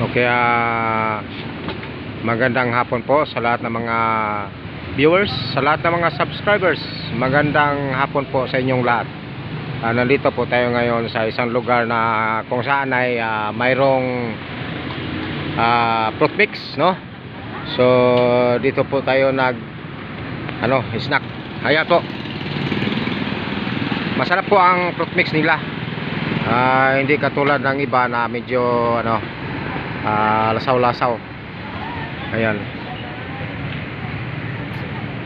Kaya magandang hapon po sa lahat ng mga viewers, sa lahat ng mga subscribers. Magandang hapon po sa inyong lahat. Nandito po tayo ngayon sa isang lugar na kung saan ay mayroong fruit mix, no? So dito po tayo snack. Ayan po. Masarap po ang fruit mix nila. Hindi katulad ng iba na medyo lasaw-lasaw. Ayan.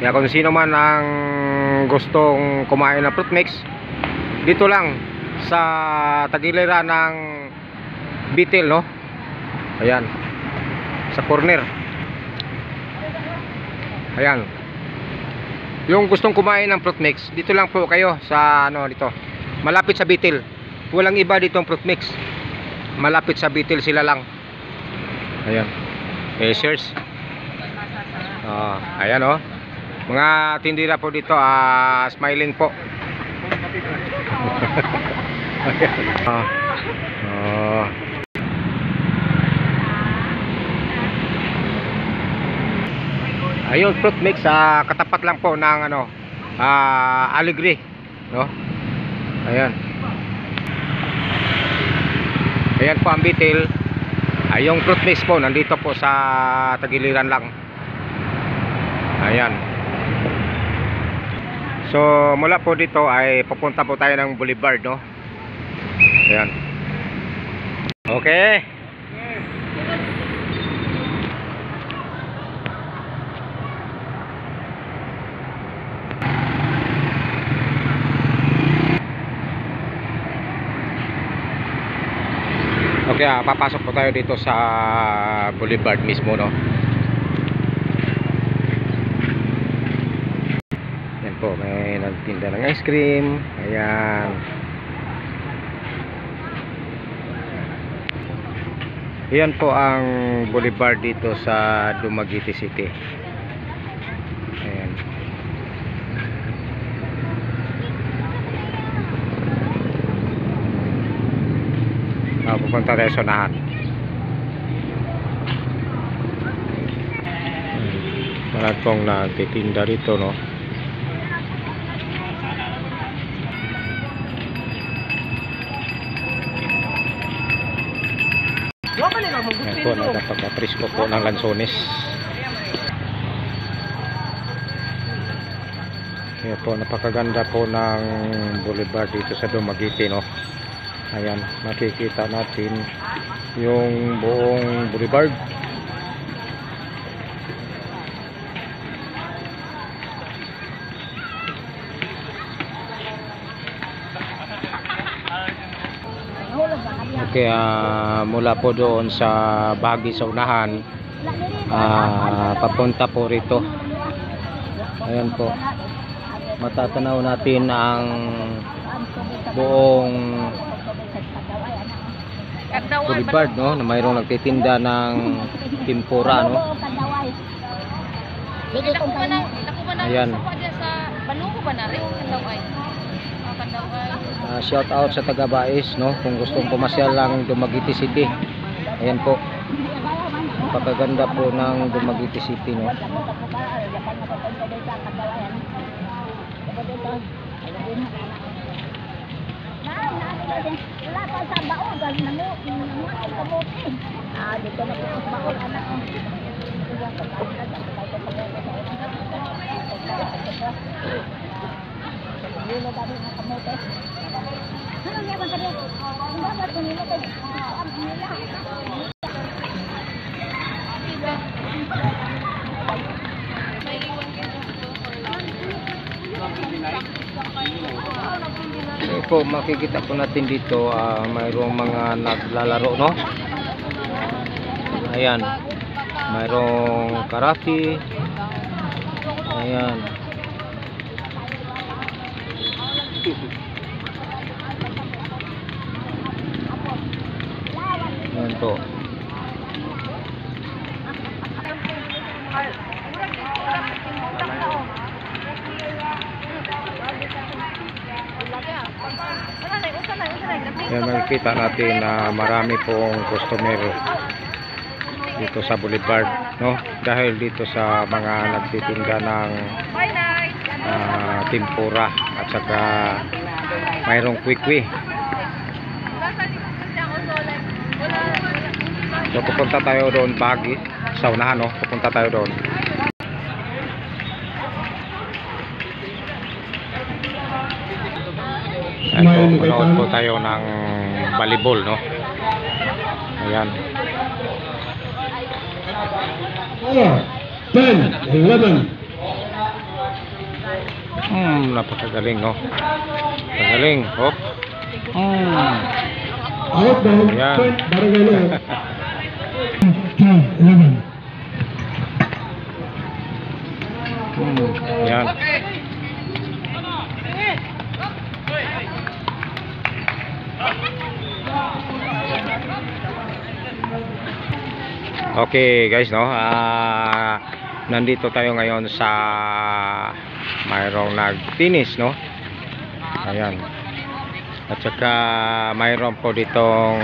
Kaya kung sino man ang gustong kumain ng fruit mix, dito lang sa tagiliran ng Bitil, no? Ayan. Sa corner. Ayan. Yung gustong kumain ng fruit mix, dito lang po kayo sa dito. Malapit sa Bitil. Walang iba dito ang fruit mix. Malapit sa Bitil sila lang. Ayan. Search. Ayan oh. Mga tindira po dito, smiling po. Ayun, fruit mix, katapat lang po ng Aligre, no? Ayan. Ayan po ang Bitil. Yung fruit mix po nandito po sa tagiliran lang. Ayan. So mula po dito ay papunta po tayo ng Boulevard, no? Ayan. Okay. Okay, papasok po tayo dito sa Boulevard mismo, no? Yan po, may nagtinda ng ice cream. Ayan. Yan po ang Boulevard dito sa Dumaguete City. Ayan. Pupunta tayo sa unahan. Marami pong nagtitinda rito, no? Yan po, napaka-presko po ng lansones. Yan po, napakaganda po ng boulevard dito sa Dumaguete, no? Ayan, makikita natin yung buong boulevard. Okay, mula po doon sa bahagi sa unahan, papunta po rito. Ayan po, matatanaw natin ang buong boulevard, no, na mayroong nagtitinda ng tempura, no. Ayan. Shout out sa taga Bais, no, kung gustong pumasyal lang Dumaguete City. Ayan po, napakaganda po ng Dumaguete City, no. Wala pa sa baon, dahil kamuti. Dito na po sa baon, anak ko. Dito dami ng kamuti. Ano nga ba kaya? Ang dapat ko nila kay po, makikita po natin dito mayroong mga naglalaro, no? Ayan, mayroong karate. Ayan. Ayan po. Yan, makikita natin na marami pong customer dito sa Boulevard, no? Dahil dito sa mga nagtitinda ng tempura at saka mayroong kwikwi. So pupunta tayo doon bahagi sa unahan, no? Pupunta tayo doon. Ayan po, manood po tayo ng volleyball, no? Ayan. 10, 11. Napakagaling, no? Napakagaling. Hop. Out daw. Ayan. Barangay 10, 11. Ayan. Okay guys, no, nandito tayo ngayon sa mayroong nagtinis, no? Ayan. At saka mayroon po ditong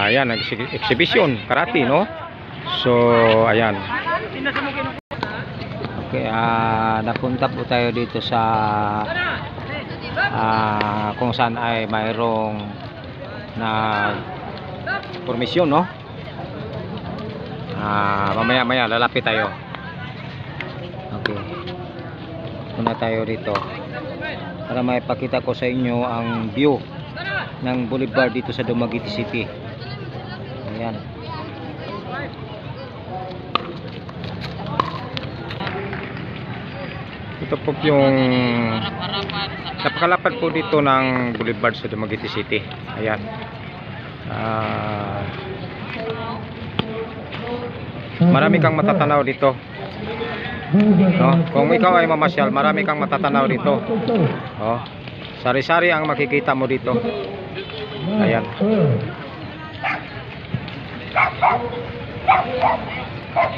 ayan, exhibition karate, no? So ayan. Okay, napunta po tayo dito sa kung saan ay mayroong permisyon, no? Mamaya lalapit tayo. Okay, punta tayo dito para maipakita ko sa inyo ang view ng Boulevard dito sa Dumaguete City. Ayan. Ito po yung napakalapad po dito ng Boulevard sa Dumaguete City. Ayan. Marami kang matatanaw dito, no? Kung ikaw ay mamasyal, marami kang matatanaw dito. Oh, sari-sari ang makikita mo dito. Ayan.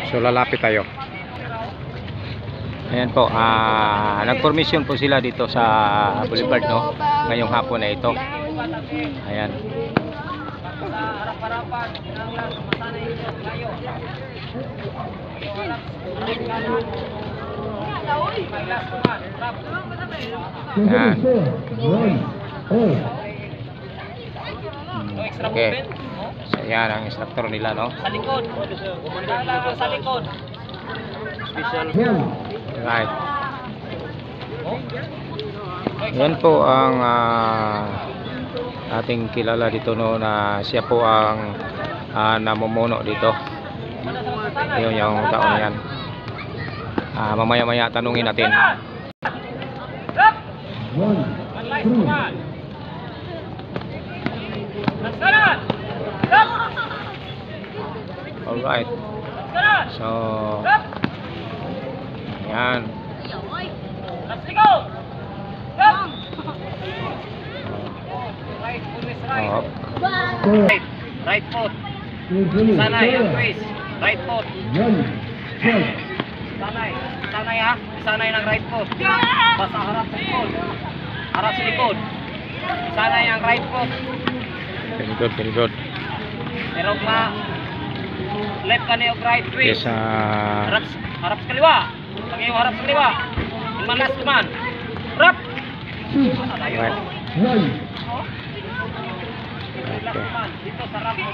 So lalapit tayo. Ayan po, nag-permission po sila dito sa Boulevard, no? Ngayong hapon na ito. Ayan. Ayan. Okay. So yan ang instructor nila, no? Sa likod. Sa likod. Special. Right. Yan po ang ating kilala dito, no, na siya po ang namumuno dito. Yun yung taon na yan. Mamaya-maya tanungin natin. Alright. So yan. Right foot. Sanay ang twist. Right foot. Sanay. Sanay ha. Sanay ng right foot. Basta harap sa likod. Harap sa likod. Sanay ang right foot. Very good, very good. Pero left ka niyo right twist. Yes, harap sa kaliwa. Pag yung harap sa kaliwa. Malas kuman. Harap. right. Okay. Dito sa harap mo.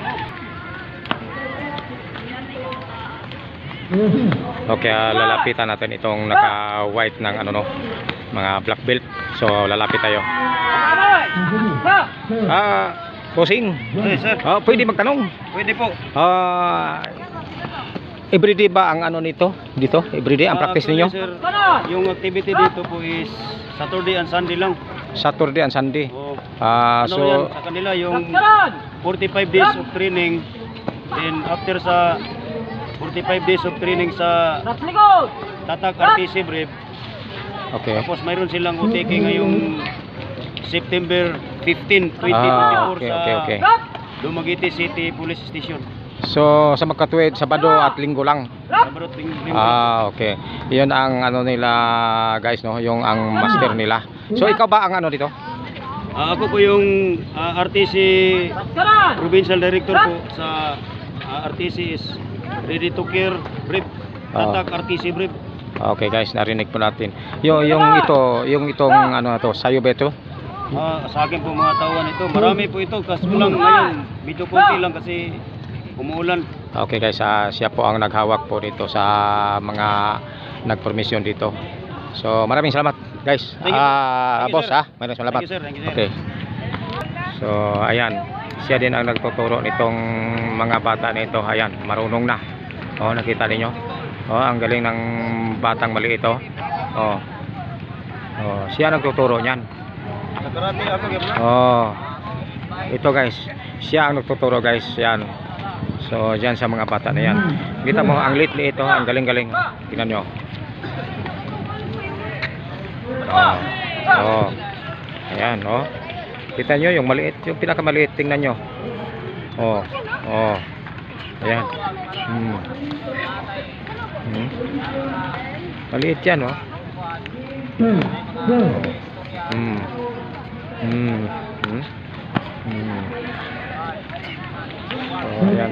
Okay, lalapitan natin itong naka-white ng ano, no, mga black belt. So lalapit tayo. Bossing. Yes, sir. Pwede magtanong. Pwede po. Everyday ba ang ano nito? Dito? Everyday ang practice ninyo? Sir, yung activity dito po is Saturday and Sunday lang. Saturday and Sunday. O, So yan, sa kanila yung 45 days of training. Then after sa 45 days of training sa Tatak RTC Brave. okay. Tapos mayroon silang OTK ngayong September 15, 2024 Okay. sa Dumaguete City Police Station. So sa magkatuwid, Sabado at Linggo lang. Sabado at Linggo. Okay. 'Yun ang ano nila, guys, no, yung ang master nila. So ikaw ba ang ano dito? Ako po yung RTC Provincial Director po sa RTC is ready to care brief. Tatak RTC brief. Okay guys, narinig po natin. Yung itong ano to, sayo ba ito? Sa akin po mga tawan ito, marami po ito kasi lang ngayon, medyo konti lang kasi umuulan. Okay guys, siya po ang naghawak po dito sa mga nagpermisyon dito. So maraming salamat guys. Thank you. Thank you, Boss sir. maraming salamat. Thank you, sir. Thank you, sir. Okay. So ayan, siya din ang nagtuturo nitong mga bata nito. Ayan, marunong na. Oh, nakita niyo? Oh, ang galing ng batang maliit ito. Oh. Oh, siya nagtuturo niyan. Sa karate ako gyud. Oh. Ito guys, siya ang nagtuturo guys. Yan. So, diyan sa mga bata na yan. Kita mo ang liit-liit ito, ang galing-galing. Tingnan nyo. Oh. Oh. Ayan, oh. Kita nyo yung maliit, yung pinakamaliit, tingnan nyo. Oh. Oh. Ayan. Maliit yan, oh. So, ayan.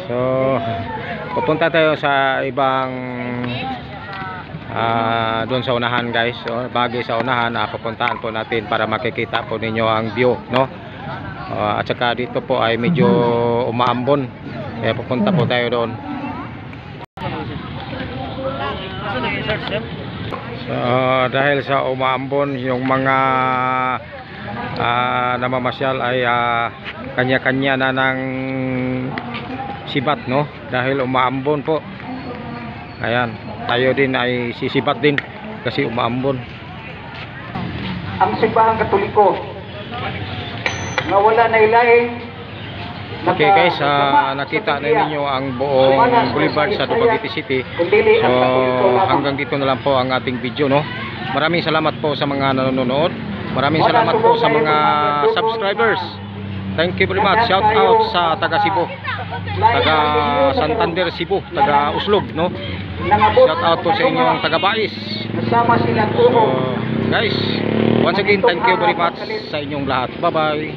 So, pupunta tayo sa ibang doon sa unahan guys. So, bagay sa unahan, pupuntahan po natin para makikita po ninyo ang view, no? At saka dito po ay medyo umaambon. Kaya pupunta po tayo doon. So, dahil sa umaambon yung mga namamasyal ay kanya-kanya na ng sibat, no? Dahil umaambon po. Ayan, tayo din ay sisibat din kasi umaambon. Ang simbahang Katoliko na wala na ilahin. Okay guys, nakita na ninyo ang buong boulevard sa Dumaguete City. So hanggang dito na lang po ang ating video, no? Maraming salamat po sa mga nanonood. Maraming salamat po sa mga subscribers. Thank you very much. Shout out sa taga Cebu, taga Santander Cebu, taga Uslog, no? Shout out po sa inyong taga Bais. So guys, once again thank you very much sa inyong lahat. Bye bye.